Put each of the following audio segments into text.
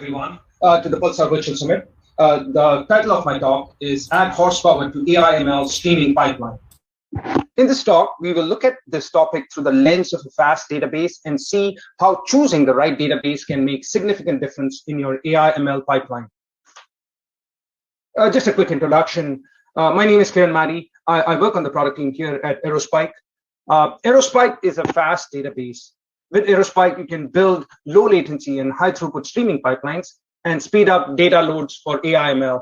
everyone to the Pulsar Virtual Summit. The title of my talk is Add Horsepower to AI/ML Streaming Pipeline. In this talk, we will look at this topic through the lens of a fast database and see how choosing the right database can make significant difference in your AI/ML pipeline. Just a quick introduction. My name is Kiran Madi. I work on the product team here at Aerospike. Aerospike is a fast database. With Aerospike, you can build low latency and high throughput streaming pipelines and speed up data loads for AI/ML.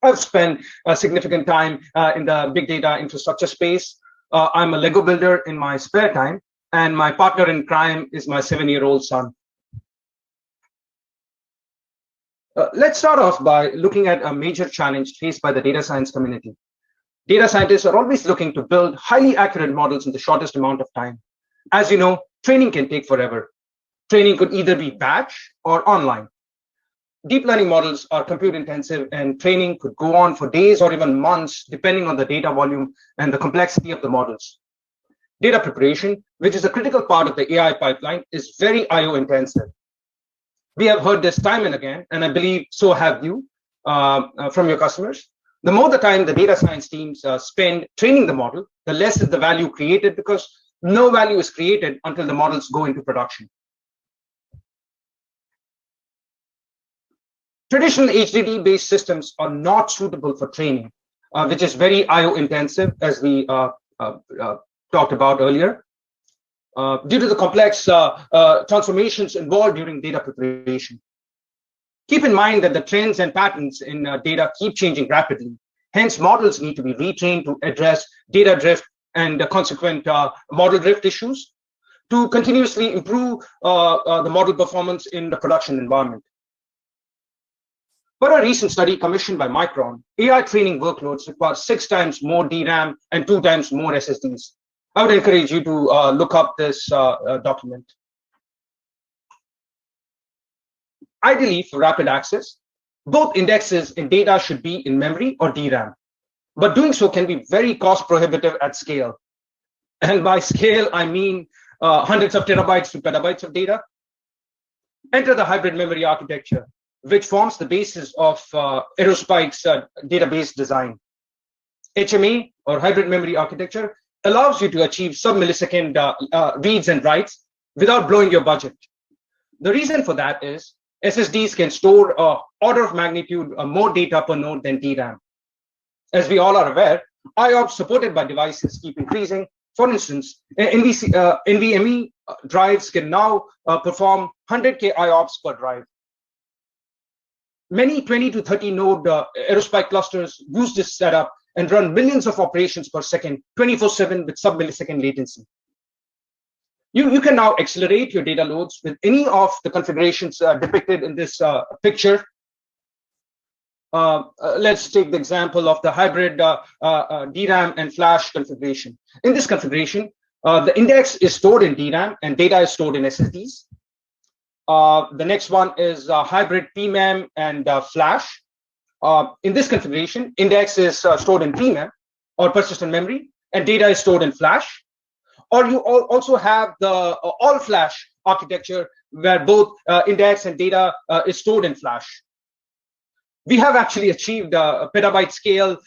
I've spent a significant time in the big data infrastructure space. I'm a Lego builder in my spare time, and my partner in crime is my 7-year-old son. Let's start off by looking at a major challenge faced by the data science community. Data scientists are always looking to build highly accurate models in the shortest amount of time. As you know, training can take forever. Training could either be batch or online. Deep learning models are compute intensive, and training could go on for days or even months, depending on the data volume and the complexity of the models. Data preparation, which is a critical part of the AI pipeline, is very IO intensive. We have heard this time and again, and I believe so have you from your customers. The more the time the data science teams spend training the model, the less is the value created, because no value is created until the models go into production. Traditional HDD-based systems are not suitable for training, which is very IO intensive, as we talked about earlier, due to the complex transformations involved during data preparation. Keep in mind that the trends and patterns in data keep changing rapidly. Hence, models need to be retrained to address data drift and the consequent model drift issues to continuously improve the model performance in the production environment. For a recent study commissioned by Micron, AI training workloads require 6 times more DRAM and 2 times more SSDs. I would encourage you to look up this document. Ideally, for rapid access, both indexes in data should be in memory or DRAM, but doing so can be very cost prohibitive at scale. And by scale, I mean hundreds of terabytes to petabytes of data. Enter the hybrid memory architecture, which forms the basis of Aerospike's database design. HMA, or hybrid memory architecture, allows you to achieve sub-millisecond reads and writes without blowing your budget. The reason for that is SSDs can store order of magnitude more data per node than DRAM. As we all are aware, IOPS supported by devices keep increasing. For instance, NVMe drives can now perform 100K IOPS per drive. Many 20 to 30 node Aerospike clusters use this setup and run millions of operations per second, 24/7 with sub-millisecond latency. You can now accelerate your data loads with any of the configurations depicted in this picture. Let's take the example of the hybrid DRAM and flash configuration. In this configuration, the index is stored in DRAM and data is stored in SSDs. The next one is hybrid PMEM and flash. In this configuration, index is stored in PMEM or persistent memory, and data is stored in flash. Or you also have the all-flash architecture, where both index and data is stored in flash. We have actually achieved a petabyte scale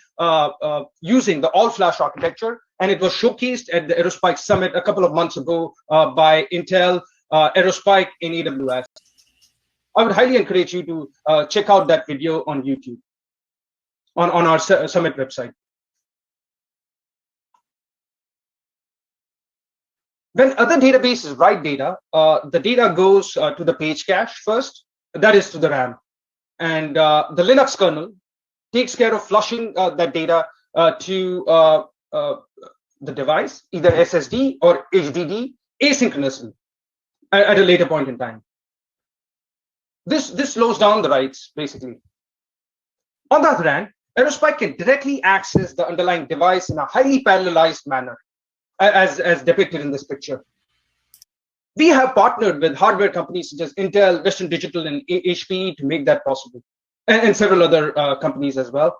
using the all-flash architecture, and it was showcased at the Aerospike Summit a couple of months ago by Intel Aerospike in AWS. I would highly encourage you to check out that video on YouTube, on our Summit website. When other databases write data, the data goes to the page cache first, that is to the RAM. And the Linux kernel takes care of flushing that data to the device, either SSD or HDD, asynchronously at a later point in time. This slows down the writes, basically. On the other hand, Aerospike can directly access the underlying device in a highly parallelized manner, as depicted in this picture. We have partnered with hardware companies such as Intel, Western Digital, and HP to make that possible, and several other companies as well.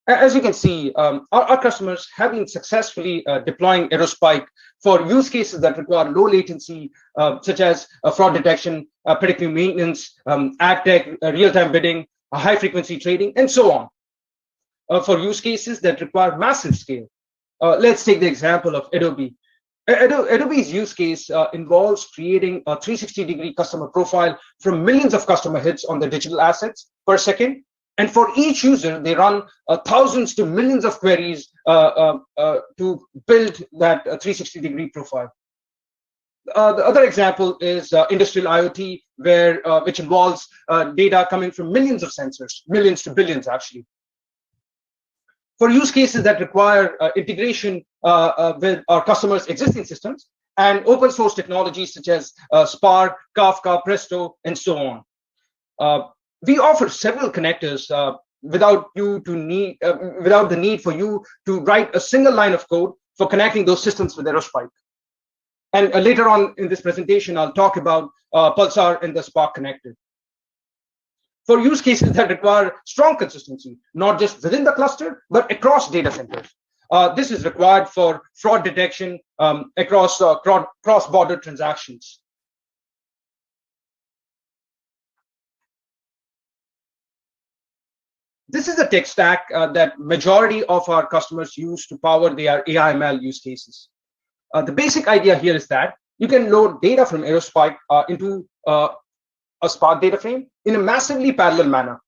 As you can see, our customers have been successfully deploying Aerospike for use cases that require low latency, such as fraud detection, predictive maintenance, ad tech, real-time bidding, high-frequency trading, and so on. For use cases that require massive scale, let's take the example of Adobe. Adobe's use case involves creating a 360-degree customer profile from millions of customer hits on the digital assets per second. And for each user, they run thousands to millions of queries to build that 360-degree profile. The other example is industrial IoT, which involves data coming from millions of sensors, millions to billions, actually. For use cases that require integration with our customers' existing systems and open source technologies such as Spark, Kafka, Presto, and so on. We offer several connectors without the need for you to write a single line of code for connecting those systems with Aerospike. And later on in this presentation, I'll talk about Pulsar and the Spark connector. For use cases that require strong consistency, not just within the cluster, but across data centers. This is required for fraud detection across cross-border transactions. This is the tech stack that majority of our customers use to power their AI/ML use cases. The basic idea here is that you can load data from Aerospike into a Spark data frame in a massively parallel manner.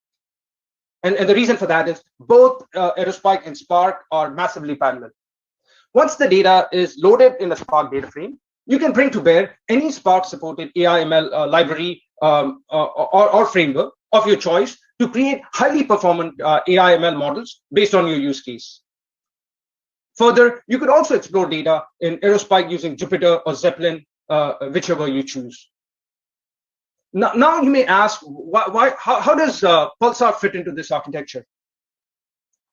And the reason for that is both Aerospike and Spark are massively parallel. Once the data is loaded in the Spark data frame, you can bring to bear any Spark supported AI/ML library or framework of your choice to create highly performant AI/ML models based on your use case. Further, you could also explore data in Aerospike using Jupyter or Zeppelin, whichever you choose. Now you may ask, how does Pulsar fit into this architecture?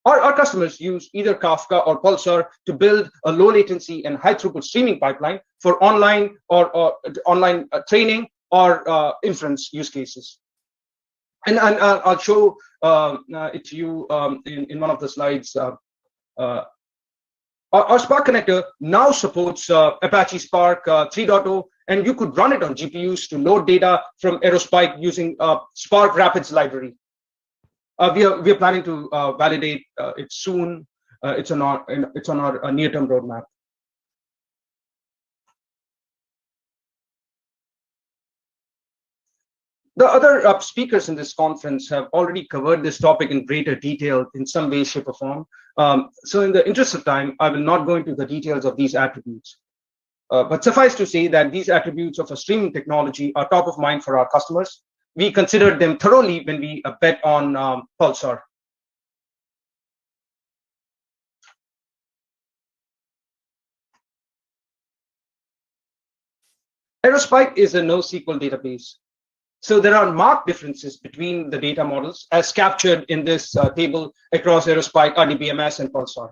Our customers use either Kafka or Pulsar to build a low latency and high throughput streaming pipeline for online online training or inference use cases. And I'll show it to you in one of the slides. Our Spark connector now supports Apache Spark 3.0, and you could run it on GPUs to load data from Aerospike using Spark Rapids library. We are planning to validate it soon. It's on our near-term roadmap. The other speakers in this conference have already covered this topic in greater detail in some way, shape, or form. So in the interest of time, I will not go into the details of these attributes. But suffice to say that these attributes of a streaming technology are top of mind for our customers. We considered them thoroughly when we bet on Pulsar. Aerospike is a NoSQL database. So there are marked differences between the data models as captured in this table across Aerospike, RDBMS, and Pulsar.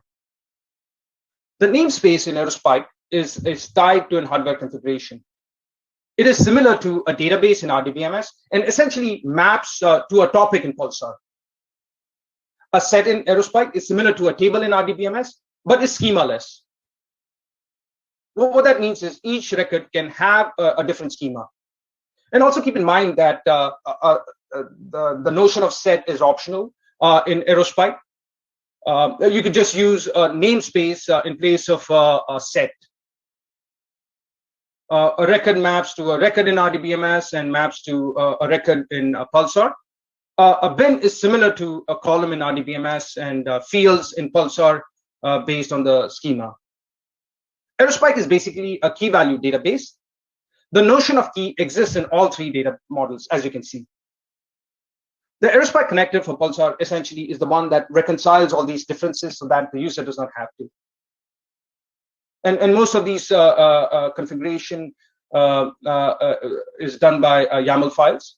The namespace in Aerospike is tied to a hardware configuration. It is similar to a database in RDBMS and essentially maps to a topic in Pulsar. A set in Aerospike is similar to a table in RDBMS, but is schema-less. What that means is each record can have a different schema. And also keep in mind that the notion of set is optional in Aerospike. You could just use a namespace in place of a set. A record maps to a record in RDBMS and maps to a record in Pulsar. A bin is similar to a column in RDBMS and fields in Pulsar based on the schema. Aerospike is basically a key value database. The notion of key exists in all three data models, as you can see. The Aerospike connector for Pulsar essentially is the one that reconciles all these differences so that the user does not have to. And most of these configuration is done by YAML files.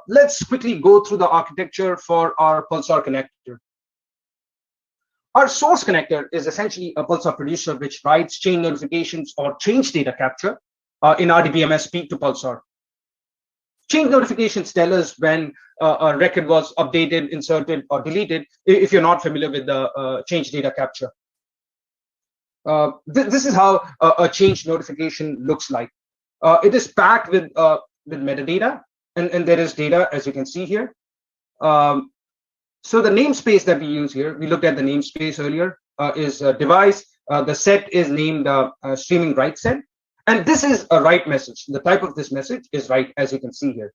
Let's quickly go through the architecture for our Pulsar connector. Our source connector is essentially a Pulsar producer which writes change notifications or change data capture in RDBMS speak to Pulsar. Change notifications tell us when a record was updated, inserted, or deleted, if you're not familiar with the change data capture. This is how a change notification looks like. It is packed with metadata, and there is data, as you can see here. So the namespace that we use here, we looked at the namespace earlier, is device. The set is named streaming write set. And this is a write message. The type of this message is write, as you can see here.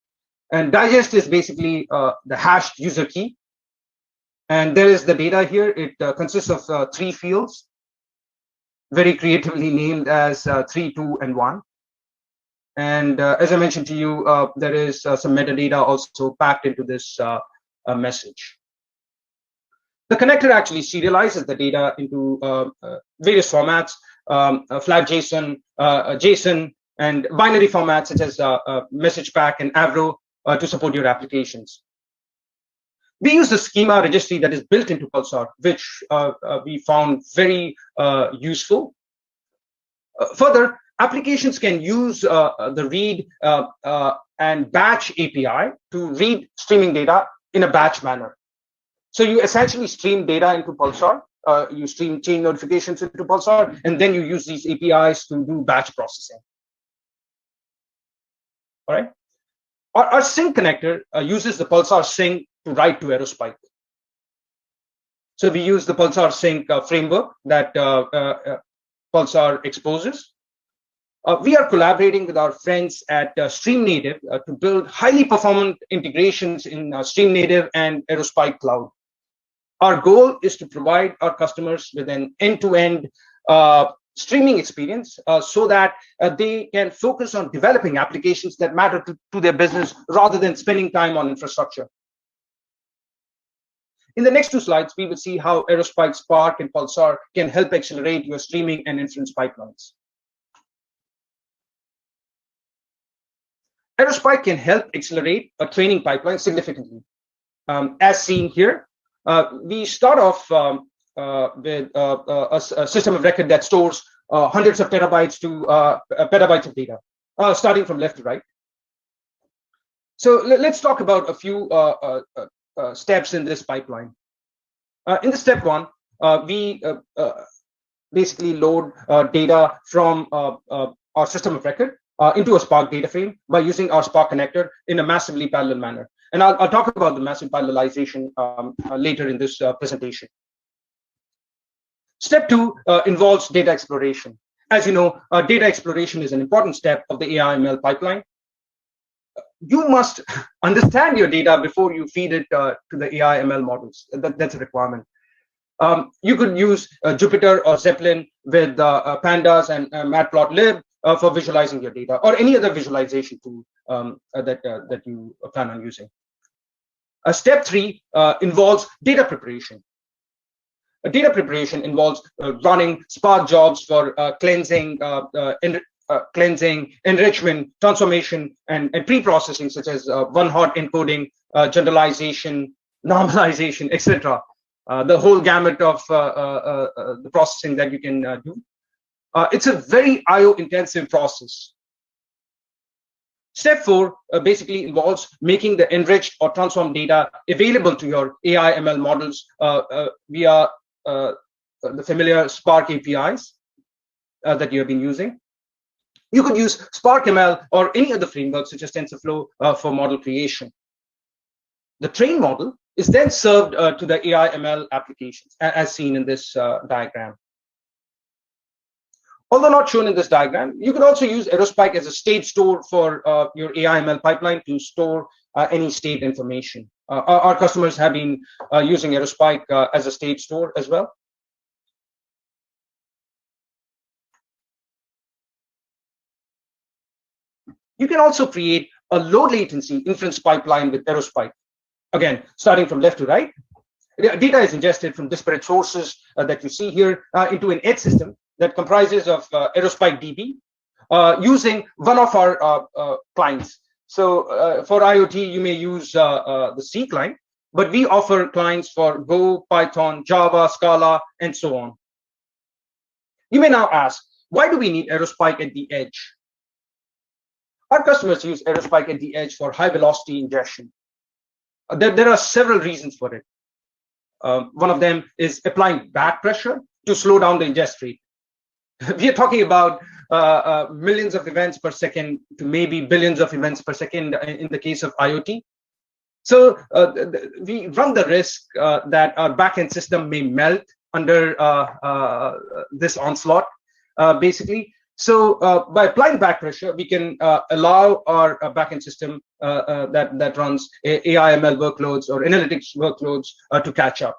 And digest is basically the hashed user key. And there is the data here. It consists of 3 fields, very creatively named as 3, 2, and 1. And as I mentioned to you, there is some metadata also packed into this message. The connector actually serializes the data into various formats, flat JSON, JSON, and binary formats such as message pack and Avro to support your applications. We use the schema registry that is built into Pulsar, which we found very useful. Further, applications can use the read and batch API to read streaming data in a batch manner. So you essentially stream data into Pulsar, you stream change notifications into Pulsar, and then you use these APIs to do batch processing. All right. Our sync connector uses the Pulsar sync to write to Aerospike. So we use the Pulsar sync framework that Pulsar exposes. We are collaborating with our friends at Stream Native to build highly performant integrations in Stream Native and Aerospike Cloud. Our goal is to provide our customers with an end-to-end streaming experience so that they can focus on developing applications that matter to their business rather than spending time on infrastructure. In the next 2 slides, we will see how Aerospike, Spark, and Pulsar can help accelerate your streaming and inference pipelines. Aerospike can help accelerate a training pipeline significantly. As seen here, we start off with a system of record that stores hundreds of terabytes to petabytes of data, starting from left to right. So let's talk about a few steps in this pipeline. In the step 1, we basically load data from our system of record into a Spark data frame by using our Spark connector in a massively parallel manner. And I'll talk about the massive parallelization later in this presentation. Step 2 involves data exploration. As you know, data exploration is an important step of the AI/ML pipeline. You must understand your data before you feed it to the AI/ML models. That's a requirement. You could use Jupyter or Zeppelin with pandas and matplotlib for visualizing your data, or any other visualization tool that you plan on using. Step 3 involves data preparation. Data preparation involves running Spark jobs for cleansing, enrichment, transformation, and pre-processing, such as one-hot encoding, generalization, normalization, etc. The whole gamut of the processing that you can do. It's a very IO-intensive process. Step 4 basically involves making the enriched or transformed data available to your AI/ML models via the familiar Spark APIs that you have been using. You could use Spark ML or any other framework such as TensorFlow for model creation. The trained model is then served to the AI/ML applications, as seen in this diagram. Although not shown in this diagram, you could also use Aerospike as a state store for your AI/ML pipeline to store any state information. Our customers have been using Aerospike as a state store as well. You can also create a low latency inference pipeline with Aerospike. Again, starting from left to right, data is ingested from disparate sources that you see here into an edge system that comprises of Aerospike DB using one of our clients. So for IoT, you may use the C client, but we offer clients for Go, Python, Java, Scala, and so on. You may now ask, why do we need Aerospike at the edge? Our customers use Aerospike at the edge for high velocity ingestion. There are several reasons for it. One of them is applying back pressure to slow down the ingest rate. We are talking about millions of events per second to maybe billions of events per second in the case of IoT. So we run the risk that our backend system may melt under this onslaught, basically. So by applying back pressure, we can allow our backend system that runs AI/ML workloads or analytics workloads to catch up.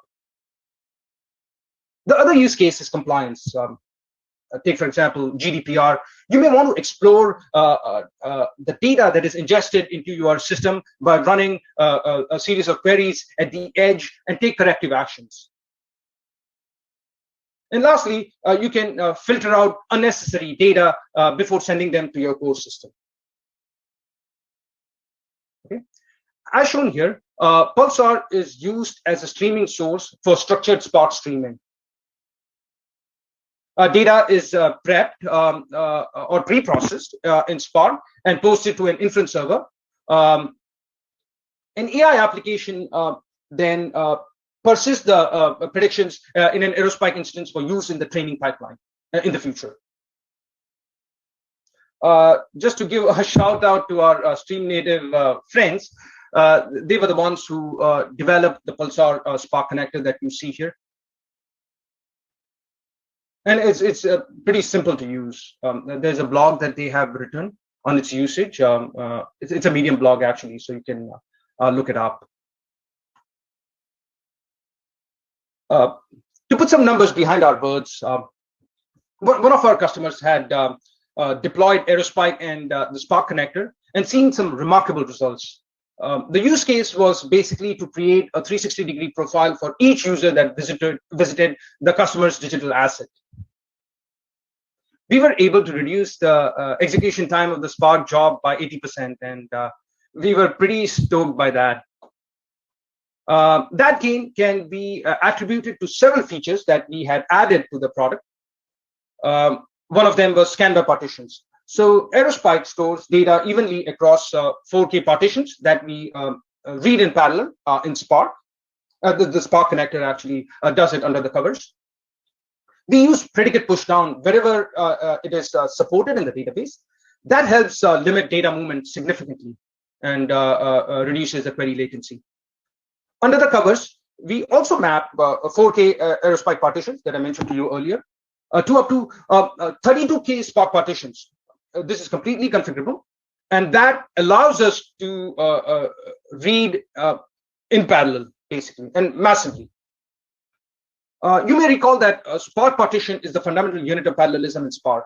The other use case is compliance. Take, for example, GDPR. You may want to explore the data that is ingested into your system by running a series of queries at the edge and take corrective actions. And lastly, you can filter out unnecessary data before sending them to your core system. Okay. As shown here, Pulsar is used as a streaming source for structured Spark streaming. Data is prepped or pre-processed in Spark and posted to an inference server. An AI application then persist the predictions in an Aerospike instance for use in the training pipeline in the future. Just to give a shout out to our Stream Native friends, they were the ones who developed the Pulsar Spark connector that you see here. And it's pretty simple to use. There's a blog that they have written on its usage. It's a Medium blog, actually, so you can look it up. To put some numbers behind our words, one of our customers had deployed Aerospike and the Spark connector and seen some remarkable results. The use case was basically to create a 360-degree profile for each user that visited the customer's digital asset. We were able to reduce the execution time of the Spark job by 80%, and we were pretty stoked by that. That gain can be attributed to several features that we had added to the product. One of them was scan by partitions. So Aerospike stores data evenly across 4K partitions that we read in parallel in Spark. The Spark connector actually does it under the covers. We use predicate pushdown wherever it is supported in the database. That helps limit data movement significantly and reduces the query latency. Under the covers, we also map 4K Aerospike partitions that I mentioned to you earlier to up to 32K Spark partitions. This is completely configurable, and that allows us to read in parallel, basically, and massively. You may recall that Spark partition is the fundamental unit of parallelism in Spark.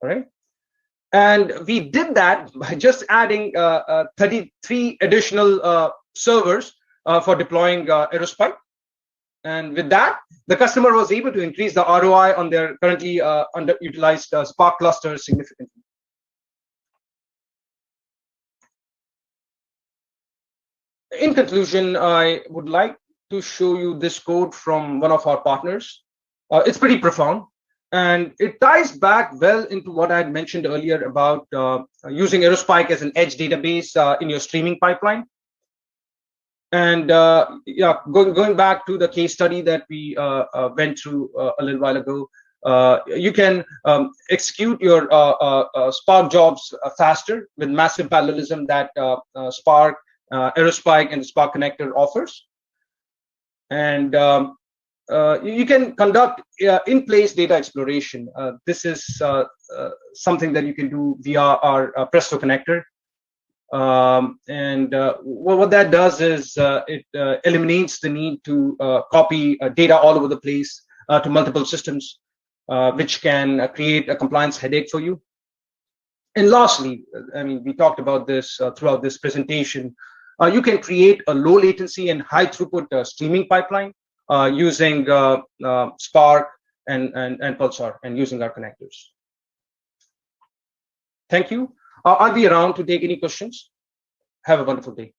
All right. And we did that by just adding 33 additional servers for deploying Aerospike. And with that, the customer was able to increase the ROI on their currently underutilized Spark clusters significantly. In conclusion, I would like to show you this code from one of our partners. It's pretty profound, and it ties back well into what I had mentioned earlier about using Aerospike as an edge database in your streaming pipeline. And yeah, going back to the case study that we went through a little while ago, you can execute your Spark jobs faster with massive parallelism that Spark, Aerospike, and the Spark connector offers. And you can conduct in-place data exploration. This is something that you can do via our Presto connector. What that does is it eliminates the need to copy data all over the place to multiple systems, which can create a compliance headache for you. And lastly, I mean, we talked about this throughout this presentation. You can create a low latency and high throughput streaming pipeline using Spark and Pulsar and using our connectors. Thank you. I'll be around to take any questions. Have a wonderful day.